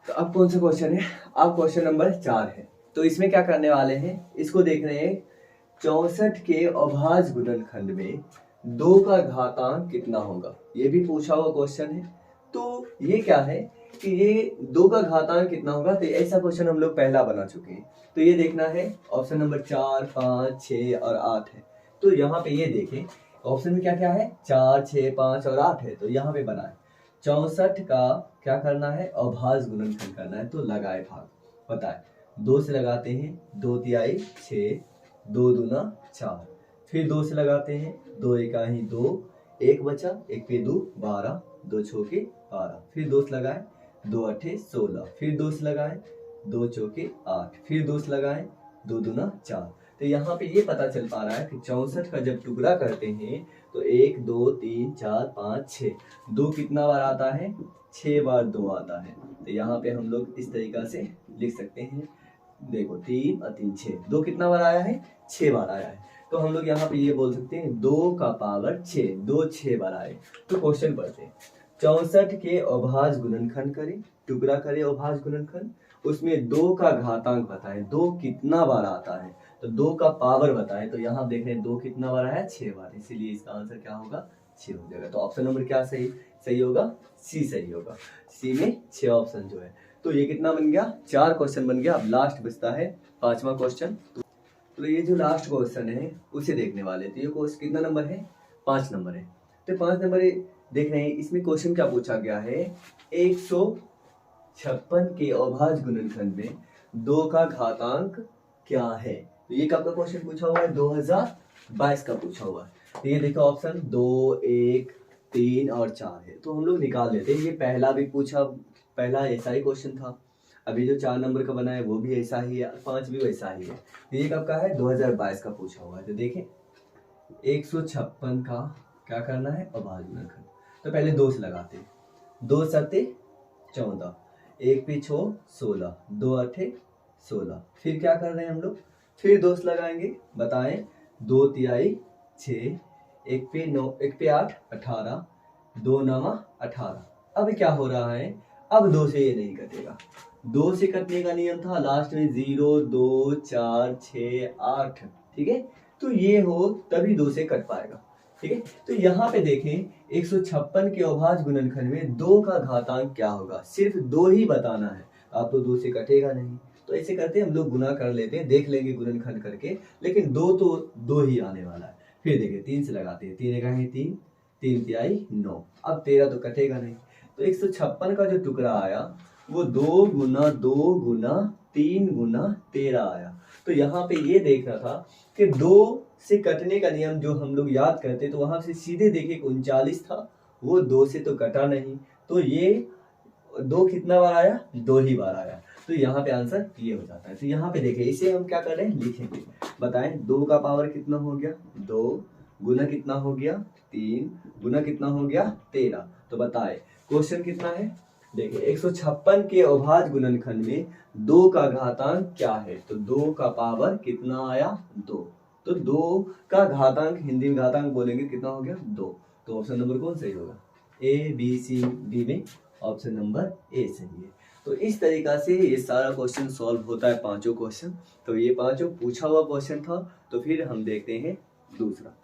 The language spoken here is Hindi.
तो अब कौन सा क्वेश्चन है? अब क्वेश्चन नंबर 4 है। तो इसमें क्या करने वाले हैं, इसको देख रहे हैं 64 के अभाज्य गुणनखंड में 2 का घातांक कितना होगा। ये भी पूछा हुआ क्वेश्चन है। तो ये क्या है कि ये 2 का घातांक कितना होगा, तो ऐसा क्वेश्चन हम लोग पहला बना चुके हैं। तो ये देखना है ऑप्शन नंबर 4, 5, 6 और 8 है। तो यहाँ पे ये देखें ऑप्शन में क्या क्या है, 4, 6, 5 और 8 है। तो यहाँ पे बनाए 64 का क्या करना है, अभाज्य गुणनखंड करना है। तो लगाए भाग, बताए 2 से लगाते हैं, 2 तिहाई 6, 2 दूना 4, फिर 2 से लगाते हैं, 2 एकाही 2, 1 बचा, 1 पे 2 12, 2 चौके 12, फिर 2 से लगाए, 2 अठे 16, फिर 2 से लगाए, 2 चौके 8, फिर 2 से लगाए, 2 दूना 4। तो यहाँ पे ये पता चल पा रहा है कि 64 का जब टुकड़ा करते हैं तो 1, 2, 3, 4, 5, 6, 2 कितना बार आता है, 6 बार 2 आता है। तो यहाँ पे हम लोग इस तरीका से लिख सकते हैं, देखो 3 और 3 6, 2 कितना बार आया है, 6 बार आया है। तो हम लोग यहाँ पे ये बोल सकते हैं 2 का पावर 6, 2 6 बार आए। तो क्वेश्चन पढ़ते हैं, 64 के अभाज्य गुणनखंड करें, टुकड़ा करें अभाज्य गुणनखंड, उसमें 2 का घातांक बताएं, 2 कितना बार आता है, तो 2 का पावर बताएं। तो यहाँ देख रहे हैं 2 कितना बार आया, 6 बार, इसीलिए इसका आंसर क्या होगा, 6 हो जाएगा। तो ऑप्शन नंबर क्या सही होगा, सी सही होगा। सी में 6 ऑप्शन जो है। तो ये कितना बन गया, 4 क्वेश्चन बन गया। अब लास्ट बचता है 5वां क्वेश्चन। तो ये जो लास्ट क्वेश्चन है उसे देखने वाले। तो ये क्वेश्चन कितना नंबर है, 5 नंबर है। तो 5 नंबर देख रहे हैं, इसमें क्वेश्चन क्या पूछा गया है, 156 के अभाज्य गुणनखंड में 2 का घातांक क्या है। तो ये कब का क्वेश्चन पूछा हुआ है, 2022 का पूछा हुआ है। तो ये देखो ऑप्शन 2, 1, 3 और 4 है। तो हम लोग निकाल लेते हैं, ये पहला भी पूछा, पहला ऐसा ही क्वेश्चन था। अभी जो 4 नंबर का बना है वो भी ऐसा ही है, 5 भी वैसा ही है। तो ये कब का है, 2022 का पूछा हुआ है। तो देखें 156 का क्या करना है, अभाज्य गुणनखंड। तो पहले 2 से लगाते हैं, 2 सत्ते 14, 1 पे 6 16, 2 अठे 16, फिर क्या कर रहे हैं हम लोग, फिर 2 से लगाएंगे, बताएं 2 तिहाई 6, 1 पे 9, 1 पे 8 18, 2 9 18। अब क्या हो रहा है, अब 2 से ये नहीं कटेगा, 2 से कटने का नियम था लास्ट में 0, 2, 4, 6, 8, ठीक है। तो ये हो तभी 2 से कट पाएगा, ठीक है। तो यहाँ पे देखें 156 के अभाज्य गुणनखंड में 2 का घातांक क्या होगा, सिर्फ 2 ही बताना है। आप तो 2 से कटेगा नहीं, तो ऐसे करते हम लोग गुना कर लेते हैं, देख लेंगे गुणनखंड करके, लेकिन 2 तो 2 ही आने वाला है। फिर देखिए 3 से लगाते हैं, 3 एकाही 3, 3 तिहाई 9, अब 13 तो कटेगा नहीं। तो 156 का जो टुकड़ा आया वो 2 गुना 2 गुना 3 गुना 13 आया। तो यहाँ पे ये देखना था कि 2 से कटने का नियम जो हम लोग याद करते तो वहां से सीधे देखे 39 था, वो 2 से तो कटा नहीं, तो ये 2 कितना बार आया, 2 ही बार आया। तो यहाँ पे आंसर ये हो जाता है। तो यहाँ पे देखें, इसे हम क्या कर रहे हैं, लिखेंगे, बताएं 2 का पावर कितना हो गया, 2 गुना कितना हो गया, 3 गुना कितना हो गया, 13। तो बताए क्वेश्चन कितना है, देखिए 156 के अभाज्य गुणनखंड में 2 का घातांक क्या है। तो 2 का पावर कितना आया, 2। तो 2 का घातांक हिंदी में घातांक बोलेंगे कितना हो गया, 2। तो ऑप्शन नंबर कौन सही होगा, ए बी सी डी में ऑप्शन नंबर ए सही है। तो इस तरीका से ये सारा क्वेश्चन सॉल्व होता है, 5 क्वेश्चन। तो ये 5 पूछा हुआ क्वेश्चन था। तो फिर हम देखते हैं दूसरा।